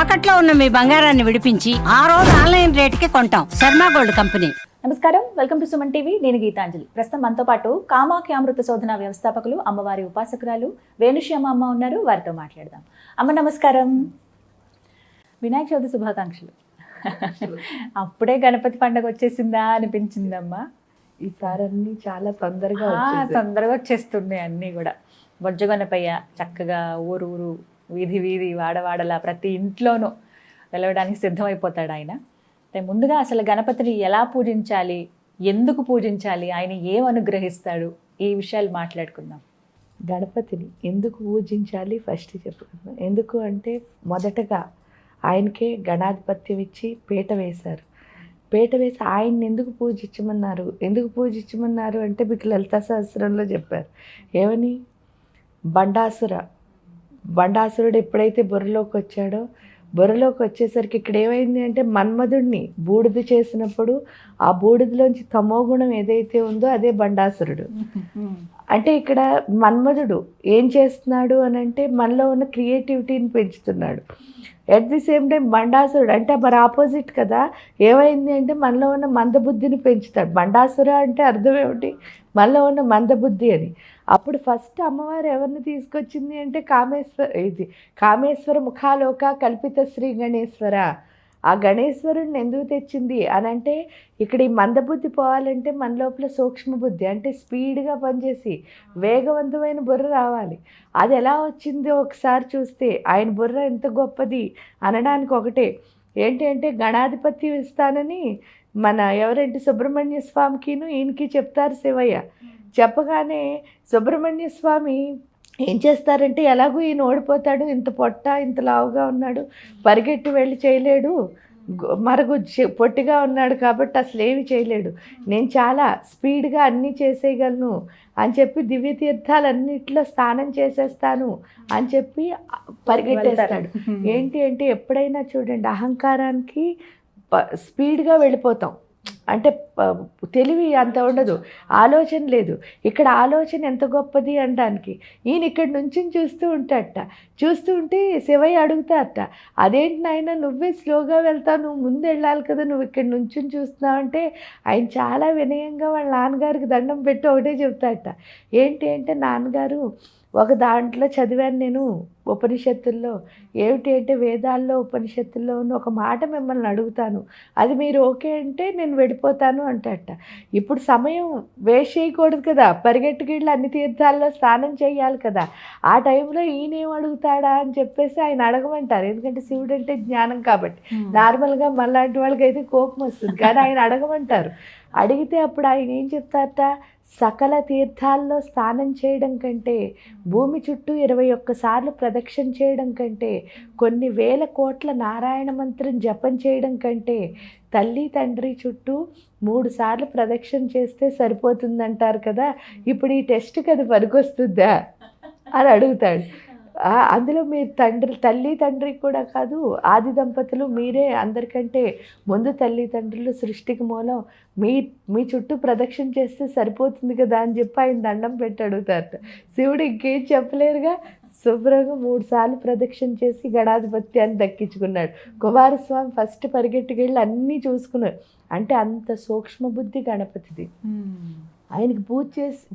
తాకట్లో ఉన్న మీ బంగారాన్ని విడిపించి ఆ రోజు ఆన్లైన్ రేటుకి కొంటాం. Sharma gold company. నమస్కారం, వెల్కమ్ టు సుమన్ టీవీ. నేను గీతాంజలి. ప్రస్తుతం మనతో పాటు కామాఖ్య అమృత శోధన వ్యవస్థాపకులు, అమ్మవారి ఉపాసకురాలు వేణుశ్యామ అమ్మ ఉన్నారు. వారితో మాట్లాడదాం. అమ్మ నమస్కారం. వినాయక చవితి శుభాకాంక్షలు. అప్పుడే గణపతి పండుగ వచ్చేసిందా అనిపించిందమ్మా. ఈసారి అన్ని చాలా తొందరగా వచ్చేస్తున్నాయి అన్నీ కూడా. బొజ్జగొనపయ్య చక్కగా ఊరు వీధి వీధి వాడవాడలా ప్రతి ఇంట్లోనూ వెలవడానికి సిద్ధమైపోతాడు ఆయన. ముందుగా అసలు గణపతిని ఎలా పూజించాలి, ఎందుకు పూజించాలి, ఆయన ఏం అనుగ్రహిస్తాడు, ఈ విషయాలు మాట్లాడుకుందాం. గణపతిని ఎందుకు పూజించాలి ఫస్ట్ చెప్పుకుందాం. ఎందుకు అంటే మొదటగా ఆయనకే గణాధిపత్యం ఇచ్చి పీట వేశారు. పీట వేసి ఆయన్ని ఎందుకు పూజించమన్నారు అంటే మీకు లలితా సహస్రంలో చెప్పారు. ఏమని? బండాసురుడు ఎప్పుడైతే బుర్రలోకి వచ్చాడో, బుర్రలోకి వచ్చేసరికి ఇక్కడ ఏమైంది అంటే మన్మధుడిని బూడిద చేసినప్పుడు ఆ బూడిదలోంచి తమోగుణం ఏదైతే ఉందో అదే బండాసురుడు. అంటే ఇక్కడ మన్మధుడు ఏం చేస్తున్నాడు అని అంటే మనలో ఉన్న క్రియేటివిటీని పెంచుతున్నాడు. ఎట్ ది సేమ్ టైం బండాసురుడు అంటే మరి ఆపోజిట్ కదా. ఏమైంది అంటే మనలో ఉన్న మందబుద్ధిని పెంచుతాడు. బండాసుర అంటే అర్థం ఏమిటి? మనలో ఉన్న మందబుద్ధి అని. అప్పుడు ఫస్ట్ అమ్మవారు ఎవరిని తీసుకొచ్చింది అంటే కామేశ్వర ముఖాలోక కల్పిత శ్రీ గణేశ్వర. ఆ గణేశ్వరుడిని ఎందుకు తెచ్చింది అని అంటే ఇక్కడ ఈ మందబుద్ధి పోవాలంటే మన లోపల సూక్ష్మ బుద్ధి అంటే స్పీడ్గా పనిచేసి వేగవంతమైన బుర్ర రావాలి. అది ఎలా వచ్చిందో ఒకసారి చూస్తే ఆయన బుర్ర ఎంత గొప్పది అనడానికి ఒకటే ఏంటి అంటే గణాధిపత్యం ఇస్తానని మన ఎవరంటే సుబ్రహ్మణ్య స్వామికిను ఈయనకి చెప్తారు శివయ్య. చెప్పగానే సుబ్రహ్మణ్య స్వామి ఏం చేస్తారంటే ఎలాగూ ఈయన ఓడిపోతాడు, ఇంత పొట్ట ఇంత లావుగా ఉన్నాడు, పరిగెట్టి వెళ్ళి చేయలేడు, మరగు పొట్టిగా ఉన్నాడు కాబట్టి అసలు ఏమి చేయలేడు, నేను చాలా స్పీడ్గా అన్నీ చేసేయగలను అని చెప్పి దివ్య తీర్థాలన్నింటిలో స్నానం చేసేస్తాను అని చెప్పి పరిగెట్టేస్తాడు. ఏంటి అంటే ఎప్పుడైనా చూడండి అహంకారానికి స్పీడ్గా వెళ్ళిపోతాం. అంటే తెలివి అంత ఉండదు, ఆలోచన లేదు. ఇక్కడ ఆలోచన ఎంత గొప్పది అనడానికి ఈయన ఇక్కడి నుంచి చూస్తూ ఉంటే శివయ్య అడుగుతారట, అదేంటి నాయన నువ్వే స్లోగా వెళ్తావు, నువ్వు ముందు వెళ్ళాలి కదా, నువ్వు ఇక్కడి నుంచి చూస్తున్నావు అంటే ఆయన చాలా వినయంగా వాళ్ళ నాన్నగారికి దండం పెట్టి ఒకటే చెప్తారట. ఏంటి అంటే నాన్నగారు ఒక దాంట్లో చదివాను నేను ఉపనిషత్తుల్లో, ఏమిటి అంటే వేదాల్లో ఉపనిషత్తుల్లో ఉన్న ఒక మాట మిమ్మల్ని అడుగుతాను, అది మీరు ఓకే అంటే నేను వెళ్ళిపోతాను అంటట. ఇప్పుడు సమయం వేస్ట్ చేయకూడదు కదా, పరిగెట్టుకెళ్ళి అన్ని తీర్థాల్లో స్నానం చేయాలి కదా. ఆ టైంలో ఈయనేం అడుగుతాడా అని చెప్పేసి ఆయన అడగమంటారు. ఎందుకంటే శివుడు అంటే జ్ఞానం కాబట్టి. నార్మల్గా మనలాంటి వాళ్ళకి అయితే కోపం వస్తుంది, కానీ ఆయన అడగమంటారు. అడిగితే అప్పుడు ఆయన ఏం చెప్తారట, సకల తీర్థాల్లో స్నానం చేయడం కంటే, భూమి చుట్టూ 21 సార్లు ప్రదక్షిణ చేయడం కంటే, కొన్ని వేల కోట్ల నారాయణ మంత్రం జపం చేయడం కంటే, తల్లి తండ్రి చుట్టూ 3 సార్లు ప్రదక్షిణ చేస్తే సరిపోతుందంటారు కదా, ఇప్పుడు ఈ టెస్ట్కి అది పనికొస్తుందా అని అడుగుతాడు. అందులో మీరు తల్లి తండ్రి కూడా కాదు, ఆది దంపతులు మీరే, అందరికంటే ముందు తల్లిదండ్రులు సృష్టికి మూలం, మీ చుట్టూ ప్రదక్షిణ చేస్తే సరిపోతుంది కదా అని చెప్పి ఆయన దండం పెట్టి అడుగుతారట. శివుడు ఇంకేం చెప్పలేరుగా, శుభ్రంగా 3 సార్లు ప్రదక్షిణ చేసి గణాధిపత్యాన్ని దక్కించుకున్నాడు. కుమారస్వామి ఫస్ట్ పరిగెట్టుకెళ్ళి అన్నీ చూసుకున్నాడు. అంటే అంత సూక్ష్మ బుద్ధి గణపతిది. ఆయనకి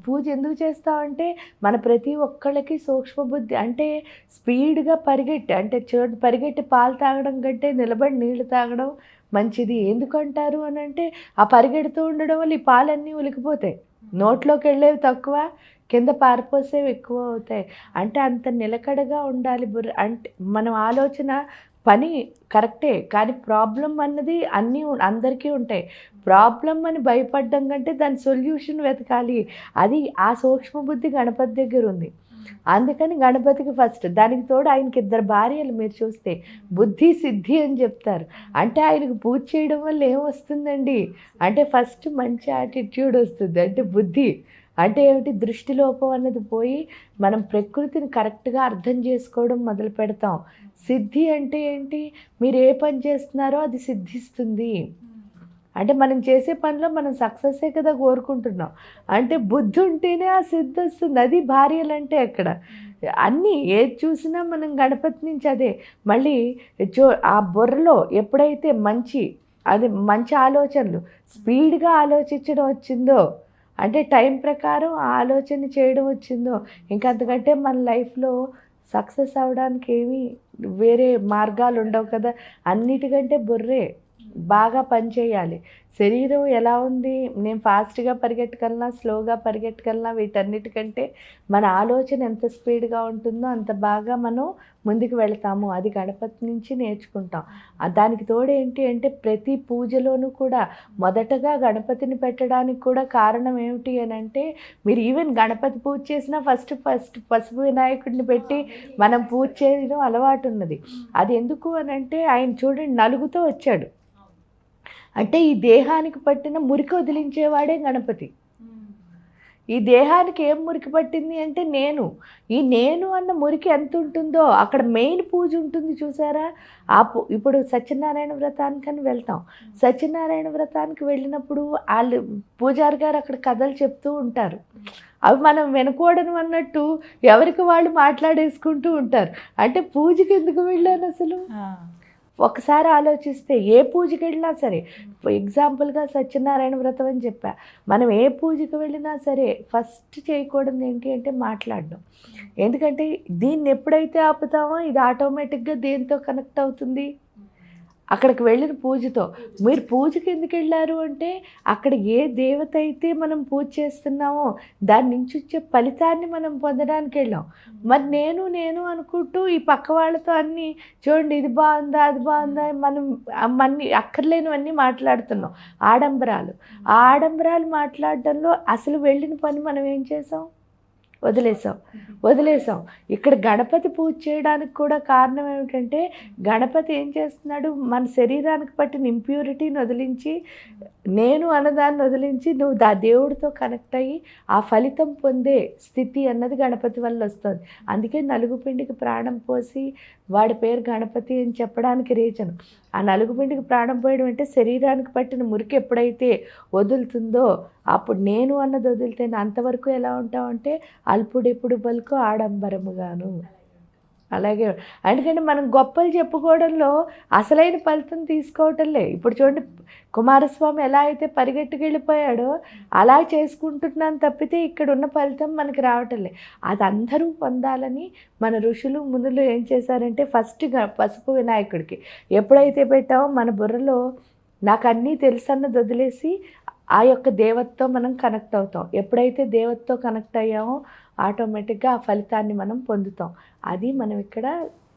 పూజ ఎందుకు చేస్తామంటే మన ప్రతి ఒక్కళ్ళకి సూక్ష్మ బుద్ధి అంటే స్పీడ్గా పరిగెట్టి పాలు తాగడం కంటే నిలబడి నీళ్లు తాగడం మంచిది. ఎందుకంటారు అని అంటే ఆ పరిగెడుతూ ఉండడం వల్ల ఈ పాలన్నీ ఉలికిపోతాయి, నోట్లోకి వెళ్ళేవి తక్కువ, కింద పారిపోసేవి ఎక్కువ అవుతాయి. అంటే అంత నిలకడగా ఉండాలి బుర్ర. అంటే మనం ఆలోచన పని కరెక్టే, కానీ ప్రాబ్లం అన్నది అందరికీ ఉంటాయి. ప్రాబ్లం అని భయపడడం కంటే దాని సొల్యూషన్ వెతకాలి. అది ఆ సూక్ష్మ బుద్ధి గణపతి దగ్గర ఉంది. అందుకని గణపతికి ఫస్ట్. దానికి తోడు ఆయనకి 2 భార్యలు మీరు చూస్తే బుద్ధి సిద్ధి అని చెప్తారు. అంటే ఆయనకు పూజ చేయడం వల్ల ఏమొస్తుందండి అంటే ఫస్ట్ మంచి యాటిట్యూడ్ వస్తుంది. అంటే బుద్ధి అంటే ఏమిటి, దృష్టిలోపం అన్నది పోయి మనం ప్రకృతిని కరెక్ట్గా అర్థం చేసుకోవడం మొదలు పెడతాం. సిద్ధి అంటే ఏంటి, మీరు ఏ పని చేస్తున్నారో అది సిద్ధిస్తుంది. అంటే మనం చేసే పనిలో మనం సక్సెస్సే కదా కోరుకుంటున్నాం. అంటే బుద్ధి ఉంటేనే ఆ సిద్ధి వస్తుంది. అది భార్యలంటే అక్కడ అన్నీ ఏది చూసినా మనం గణపతి నుంచి అదే. మళ్ళీ ఆ బుర్రలో ఎప్పుడైతే మంచి ఆలోచనలు స్పీడ్గా ఆలోచించడం వచ్చిందో, అంటే టైం ప్రకారం ఆ ఆలోచన చేయడం వచ్చిందో, ఇంకా అంతకంటే మన లైఫ్లో సక్సెస్ అవ్వడానికి ఏమీ వేరే మార్గాలు ఉండవు కదా. అన్నిటికంటే బుర్రే బాగా పనిచేయాలి. శరీరం ఎలా ఉంది, నేను ఫాస్ట్గా పరిగెట్టగలనా, స్లోగా పరిగెట్టగలనా, వీటన్నిటికంటే మన ఆలోచన ఎంత స్పీడ్గా ఉంటుందో అంత బాగా మనం ముందుకు వెళ్తాము. అది గణపతి నుంచి నేర్చుకుంటాం. దానికి తోడు ఏంటి అంటే ప్రతి పూజలోనూ కూడా మొదటగా గణపతిని పెట్టడానికి కూడా కారణం ఏమిటి అని అంటే, మీరు ఈవెన్ గణపతి పూజ చేసినా ఫస్ట్ పసుపు వినాయకుడిని పెట్టి మనం పూజ చేయడం అలవాటు ఉన్నది. అది ఎందుకు అని అంటే, ఆయన చూడండి నలుగుతో వచ్చాడు. అంటే ఈ దేహానికి పట్టిన మురికి వదిలించేవాడే గణపతి. ఈ దేహానికి ఏం మురికి పట్టింది అంటే నేను అన్న మురికి ఎంత ఉంటుందో అక్కడ మెయిన్ పూజ ఉంటుంది చూసారా. ఇప్పుడు సత్యనారాయణ వ్రతానికని వెళ్తాం. సత్యనారాయణ వ్రతానికి వెళ్ళినప్పుడు వాళ్ళు పూజారి గారు అక్కడ కథలు చెప్తూ ఉంటారు. అవి మనం వినకూడను అన్నట్టు ఎవరికి వాళ్ళు మాట్లాడేసుకుంటూ ఉంటారు. అంటే పూజకి ఎందుకు వెళ్ళాను అసలు? ఒకసారి ఆలోచిస్తే ఏ పూజకి వెళ్ళినా సరే, ఎగ్జాంపుల్గా సత్యనారాయణ వ్రతం అని చెప్పా, మనం ఏ పూజకి వెళ్ళినా సరే ఫస్ట్ చేయకూడదు ఏంటి అంటే మాట్లాడడం. ఎందుకంటే దీన్ని ఎప్పుడైతే ఆపుతామో ఇది ఆటోమేటిక్గా దేంతో కనెక్ట్ అవుతుంది, అక్కడికి వెళ్ళిన పూజతో. మీరు పూజకి ఎందుకు వెళ్ళారు అంటే అక్కడ ఏ దేవత అయితే మనం పూజ చేస్తున్నామో దాని నుంచి వచ్చే ఫలితాన్ని మనం పొందడానికి వెళ్ళాం. మరి నేను అనుకుంటూ ఈ పక్క వాళ్ళతో అన్నీ చూడండి ఇది బాగుందా అది బాగుందా మనం అన్నీ అక్కర్లేనివన్నీ మాట్లాడుతున్నాం. ఆడంబరాలు మాట్లాడడంలో అసలు వెళ్ళిన పని మనం ఏం చేసాం? వదిలేసాం. ఇక్కడ గణపతి పూజ చేయడానికి కూడా కారణం ఏమిటంటే, గణపతి ఏం చేస్తున్నాడు, మన శరీరానికి పట్టిన ఇంప్యూరిటీని వదిలించి, నేను అన్నదాన్ని వదిలించి నువ్వు దేవుడితో కనెక్ట్ అయ్యి ఆ ఫలితం పొందే స్థితి అన్నది గణపతి వల్ల వస్తుంది. అందుకే నలుగుపిండికి ప్రాణం పోసి వాడి పేరు గణపతి అని చెప్పడానికి రీజన్. ఆ నలుగుపిండికి ప్రాణం పోయడం అంటే శరీరానికి పట్టిన మురికి ఎప్పుడైతే వదులుతుందో అప్పుడు నేను అన్నది వదిలితే అంతవరకు ఎలా ఉంటామంటే అల్పుడెప్పుడు పలుకు ఆడంబరముగాను. అలాగే అందుకని మనం గొప్పలు చెప్పుకోవడంలో అసలైన ఫలితం తీసుకోవటంలే. ఇప్పుడు చూడండి కుమారస్వామి ఎలా అయితే పరిగెట్టుకెళ్ళిపోయాడో అలా చేసుకుంటున్నాను తప్పితే ఇక్కడ ఉన్న ఫలితం మనకి రావటంలే. అది అందరూ పొందాలని మన ఋషులు మునులు ఏం చేశారంటే ఫస్ట్ పసుపు వినాయకుడికి ఎప్పుడైతే పెట్టామో మన బుర్రలో నాకు అన్నీ తెలుసు అన్నది వదిలేసి ఆ యొక్క దేవతతో మనం కనెక్ట్ అవుతాం. ఎప్పుడైతే దేవతతో కనెక్ట్ అయ్యామో ఆటోమేటిక్గా ఆ ఫలితాన్ని మనం పొందుతాం. అది మనం ఇక్కడ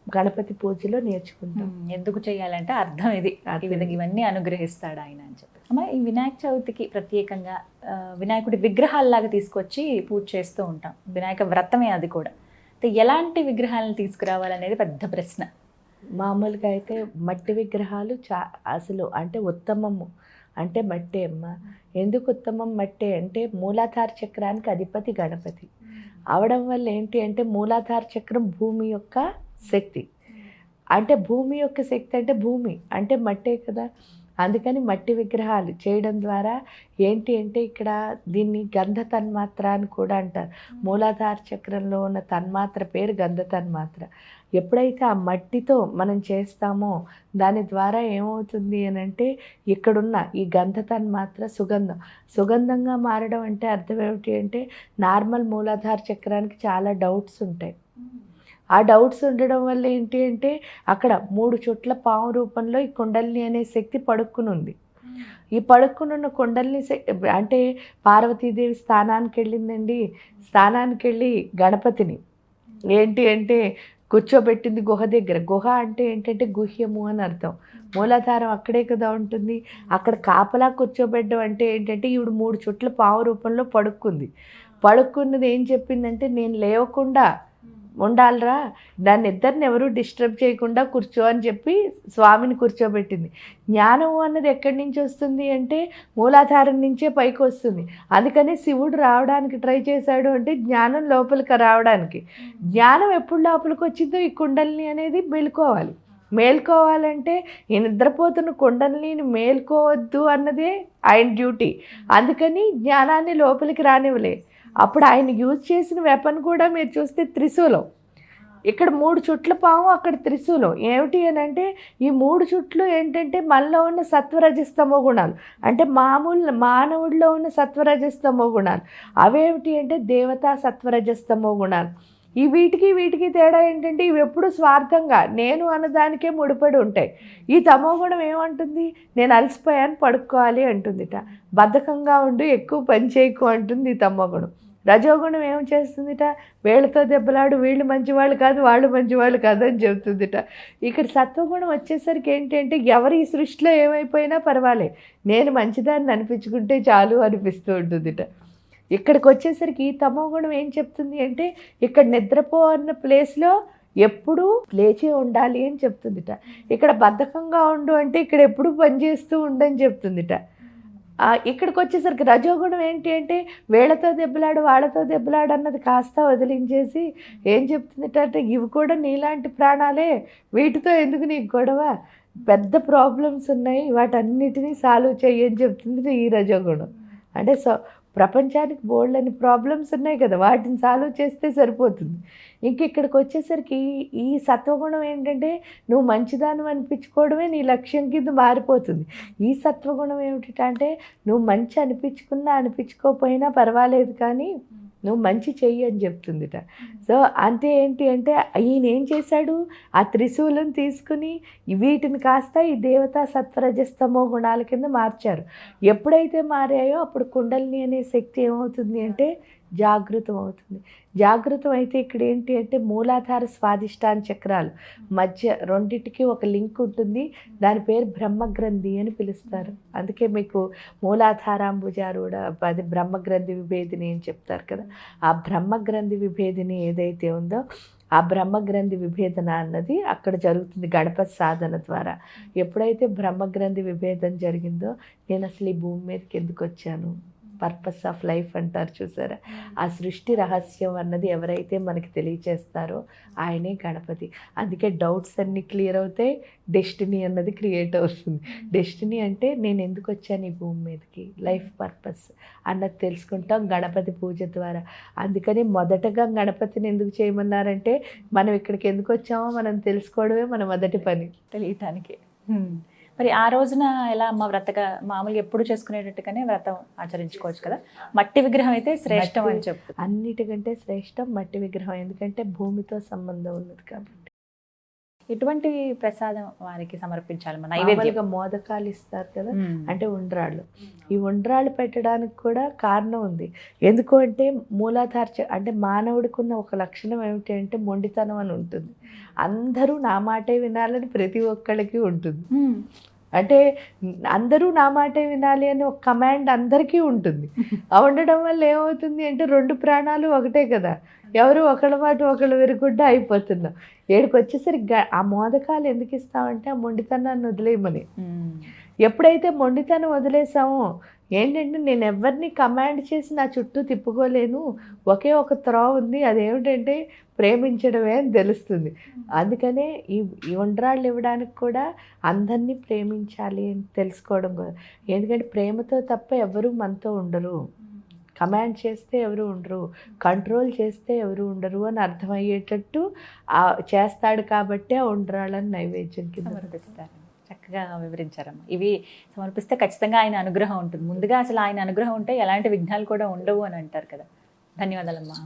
గణపతి పూజలో నేర్చుకుంటాం. ఎందుకు చేయాలంటే అర్థం ఇది, ఈ విధంగా ఇవన్నీ అనుగ్రహిస్తాడు ఆయన అని చెప్పి. అమ్మ, ఈ వినాయక చవితికి ప్రత్యేకంగా వినాయకుడి విగ్రహాల్లాగా తీసుకొచ్చి పూజ చేస్తూ ఉంటాం. వినాయక వ్రతమే అది కూడా. ఎలాంటి విగ్రహాలను తీసుకురావాలనేది పెద్ద ప్రశ్న. మామూలుగా అయితే మట్టి విగ్రహాలు అసలు అంటే ఉత్తమము అంటే మట్టే అమ్మ. ఎందుకు ఉత్తమం మట్టే అంటే మూలాధార చక్రానికి అధిపతి గణపతి అవడం వల్ల ఏంటి అంటే మూలాధార చక్రం భూమి యొక్క శక్తి. అంటే భూమి యొక్క శక్తి అంటే భూమి అంటే మట్టే కదా. అందుకని మట్టి విగ్రహాలు చేయడం ద్వారా ఏంటి అంటే ఇక్కడ దీన్ని గంధ తన్మాత్ర అని కూడా అంటారు. మూలాధార చక్రంలో ఉన్న తన్మాత్ర పేరు గంధ తన్మాత్ర. ఎప్పుడైతే ఆ మట్టితో మనం చేస్తామో దాని ద్వారా ఏమవుతుంది అని అంటే ఇక్కడున్న ఈ గంధ తన్మాత్ర సుగంధంగా మారడం అంటే అర్థం ఏమిటి అంటే నార్మల్ మూలాధార చక్రానికి చాలా డౌట్స్ ఉంటాయి. ఆ డౌట్స్ ఉండడం వల్ల ఏంటి అంటే అక్కడ 3 చోట్ల పాము రూపంలో ఈ కుండలిని అనే శక్తి పడుక్కుని ఉంది. ఈ పడుక్కునున్న కుండలిని అంటే పార్వతీదేవి స్థానానికి వెళ్ళిందండి. స్థానానికి వెళ్ళి గణపతిని ఏంటి అంటే కూర్చోబెట్టింది గుహ దగ్గర. గుహ అంటే ఏంటంటే గుహ్యము అని అర్థం. మూలాధారం అక్కడే కదా ఉంటుంది. అక్కడ కాపలా కూర్చోబెట్టడం అంటే ఏంటంటే ఈవిడ 3 చోట్ల పాము రూపంలో పడుక్కున్నది ఏం చెప్పిందంటే నేను లేవకుండా ఉండాలరా, దాన్ని ఇద్దరిని ఎవరు డిస్టర్బ్ చేయకుండా కూర్చో అని చెప్పి స్వామిని కూర్చోబెట్టింది. జ్ఞానం అన్నది ఎక్కడి నుంచి వస్తుంది అంటే మూలాధారం నుంచే పైకి వస్తుంది. అందుకని శివుడు రావడానికి ట్రై చేశాడు అంటే జ్ఞానం లోపలికి రావడానికి. జ్ఞానం ఎప్పుడు లోపలికి వచ్చిందో ఈ కుండలిని అనేది మెలుకోవాలి. మేల్కోవాలంటే ఈ నిద్రపోతున్న కుండలిని మేల్కోవద్దు అన్నదే ఆయన డ్యూటీ. అందుకని జ్ఞానాన్ని లోపలికి రానివ్వలే. అప్పుడు ఆయన యూజ్ చేసిన వెపన్ కూడా మీరు చూస్తే త్రిశూలం. ఇక్కడ 3 చుట్ల పాము, అక్కడ త్రిశూలం. ఏమిటి అని అంటే ఈ 3 చుట్లు ఏంటంటే మనలో ఉన్న సత్వరజస్తమో గుణాలు, అంటే మానవుడిలో ఉన్న సత్వరజస్తమో గుణాలు. అవేమిటి అంటే దేవతా సత్వరజస్తమో గుణాలు. ఈ వీటికి తేడా ఏంటంటే ఇవి ఎప్పుడు స్వార్థంగా నేను అన్నదానికే ముడిపడి ఉంటాయి. ఈ తమో గుణం ఏమంటుంది, నేను అలసిపోయాను పడుకోవాలి అంటుందిట. బద్ధకంగా ఉండు, ఎక్కువ పని చేయకు అంటుంది ఈ తమో గుణం. రజోగుణం ఏం చేస్తుందిట, వీళ్ళతో దెబ్బలాడు, వీళ్ళు మంచివాళ్ళు కాదు, వాళ్ళు మంచివాళ్ళు కాదు అని చెబుతుందిట. ఇక్కడ సత్వగుణం వచ్చేసరికి ఏంటంటే ఎవరు ఈ సృష్టిలో ఏమైపోయినా పర్వాలే, నేను మంచిదాన్ని అనిపించుకుంటే చాలు అనిపిస్తూ ఉంటుందిట. ఇక్కడికి వచ్చేసరికి ఈ తమో గుణం ఏం చెప్తుంది అంటే ఇక్కడ నిద్రపో అన్న ప్లేస్లో ఎప్పుడూ లేచే ఉండాలి అని చెప్తుందిట. ఇక్కడ బద్ధకంగా ఉండు అంటే ఇక్కడ ఎప్పుడూ పనిచేస్తూ ఉండని చెప్తుందిట. ఇక్కడికి వచ్చేసరికి రజోగుణం ఏంటి అంటే వీళ్ళతో దెబ్బలాడు వాళ్ళతో దెబ్బలాడు అన్నది కాస్త వదిలించేసి ఏం చెప్తుందిట అంటే ఇవి కూడా నీలాంటి ప్రాణాలే, వీటితో ఎందుకు నీకు గొడవ, పెద్ద ప్రాబ్లమ్స్ ఉన్నాయి, వాటన్నిటినీ సాల్వ్ చెయ్యని చెప్తుంది ఈ రజోగుణం. అంటే ప్రపంచానికి బోల్డని ప్రాబ్లమ్స్ ఉన్నాయి కదా, వాటిని సాల్వ్ చేస్తే సరిపోతుంది. ఇంక ఇక్కడికి వచ్చేసరికి ఈ సత్వగుణం ఏంటంటే నువ్వు మంచిదాన్ని అనిపించుకోవడమే నీ లక్ష్యం కింద మారిపోతుంది. ఈ సత్వగుణం ఏమిటంటే నువ్వు మంచి అనిపించుకున్నా అనిపించుకోకపోయినా పర్వాలేదు కానీ నువ్వు మంచి చెయ్యి అని చెప్తుందిట. సో అంటే ఏంటి అంటే ఈయన ఏం చేశాడు, ఆ త్రిశూలం తీసుకుని వీటిని కాస్త ఈ దేవతా సత్వరజస్తమో గుణాల కింద మార్చారు. ఎప్పుడైతే మారాయో అప్పుడు కుండలిని అనే శక్తి ఏమవుతుంది అంటే జాగృతం అవుతుంది. జాగృతం అయితే ఇక్కడ ఏంటి అంటే మూలాధార స్వాదిష్టాన చక్రాలు మధ్య రెండింటికి ఒక లింక్ ఉంటుంది. దాని పేరు బ్రహ్మగ్రంథి అని పిలుస్తారు. అందుకే మీకు మూలాధారాంబుజారూఢ అది బ్రహ్మగ్రంథి విభేదిని అని చెప్తారు కదా. ఆ బ్రహ్మగ్రంథి విభేదిని ఏదైతే ఉందో ఆ బ్రహ్మగ్రంథి విభేదన అన్నది అక్కడ జరుగుతుంది గణపతి సాధన ద్వారా. ఎప్పుడైతే బ్రహ్మగ్రంథి విభేదన జరిగిందో నేను అసలు ఈ భూమి మీదకి ఎందుకు వచ్చాను, పర్పస్ ఆఫ్ లైఫ్ అంటారు చూసారా, ఆ సృష్టి రహస్యం అన్నది ఎవరైతే మనకి తెలియచేస్తారో ఆయనే గణపతి. అందుకే డౌట్స్ అన్నీ క్లియర్ అవుతాయి, డెస్టినీ అన్నది క్రియేట్ అవుతుంది. డెస్టినీ అంటే నేను ఎందుకు వచ్చాను ఈ భూమి మీదకి, లైఫ్ పర్పస్ అన్నది తెలుసుకుంటాం గణపతి పూజ ద్వారా. అందుకని మొదటగా గణపతిని ఎందుకు చేయమన్నారంటే మనం ఇక్కడికి ఎందుకు వచ్చామో మనం తెలుసుకోవడమే మన మొదటి పని, తెలియటానికి. మరి ఆ రోజున ఎలా అమ్మ వ్రతగా మామూలుగా ఎప్పుడు చేసుకునేటట్టుగానే వ్రతం ఆచరించుకోవచ్చు కదా. మట్టి విగ్రహం అయితే శ్రేష్టం అని చెప్పు. అన్నిటికంటే శ్రేష్టం మట్టి విగ్రహం, ఎందుకంటే భూమితో సంబంధం ఉన్నది కాబట్టి. ఎటువంటి ప్రసాదం వారికి సమర్పించాలి? మన నైవేద్యంగా మోదకాలు ఇస్తారు కదా, అంటే ఉండ్రాళ్ళు. ఈ ఉండ్రాళ్ళు పెట్టడానికి కూడా కారణం ఉంది. ఎందుకు అంటే మూలాధార అంటే మానవుడికి ఉన్న ఒక లక్షణం ఏమిటి అంటే మొండితనం అని ఉంటుంది. అందరూ నా మాటే వినాలని ప్రతి ఒక్కళ్ళకి ఉంటుంది. అంటే అందరూ నా మాటే వినాలి అని ఒక కమాండ్ అందరికీ ఉంటుంది. ఉండడం వల్ల ఏమవుతుంది అంటే 2 ప్రాణాలు ఒకటే కదా, ఎవరు ఒకళ్ళ మాట ఒకళ్ళు విరగొడ్డ అయిపోతున్నాం. ఏడుకు వచ్చేసరికి ఆ మోదకాలు ఎందుకు ఇస్తామంటే ఆ మొండితనాన్ని వదిలేయమని. ఎప్పుడైతే మొండితనం వదిలేసామో ఏంటంటే నేను ఎవరిని కమాండ్ చేసి నా చుట్టూ తిప్పుకోలేను, ఒకే ఒక త్రోవ ఉంది, అదేమిటంటే ప్రేమించడమే అని తెలుస్తుంది. అందుకనే ఈ ఉండ్రాళ్ళు ఇవ్వడానికి కూడా అందరినీ ప్రేమించాలి అని తెలుసుకోవడం. ఎందుకంటే ప్రేమతో తప్ప ఎవరు మనతో ఉండరు, కమాండ్ చేస్తే ఎవరు ఉండరు, కంట్రోల్ చేస్తే ఎవరు ఉండరు అని అర్థమయ్యేటట్టు చేస్తాడు కాబట్టి ఆ ఉండ్రాళ్ళని నైవేద్యం కింద సమర్పిస్తారు. చక్కగా వివరించారమ్మా. ఇవి సమర్పిస్తే ఖచ్చితంగా ఆయన అనుగ్రహం ఉంటుంది. ముందుగా అసలు ఆయన అనుగ్రహం ఉంటే ఎలాంటి విఘ్నాలు కూడా ఉండవు అని అంటారు కదా. ధన్యవాదాలమ్మా.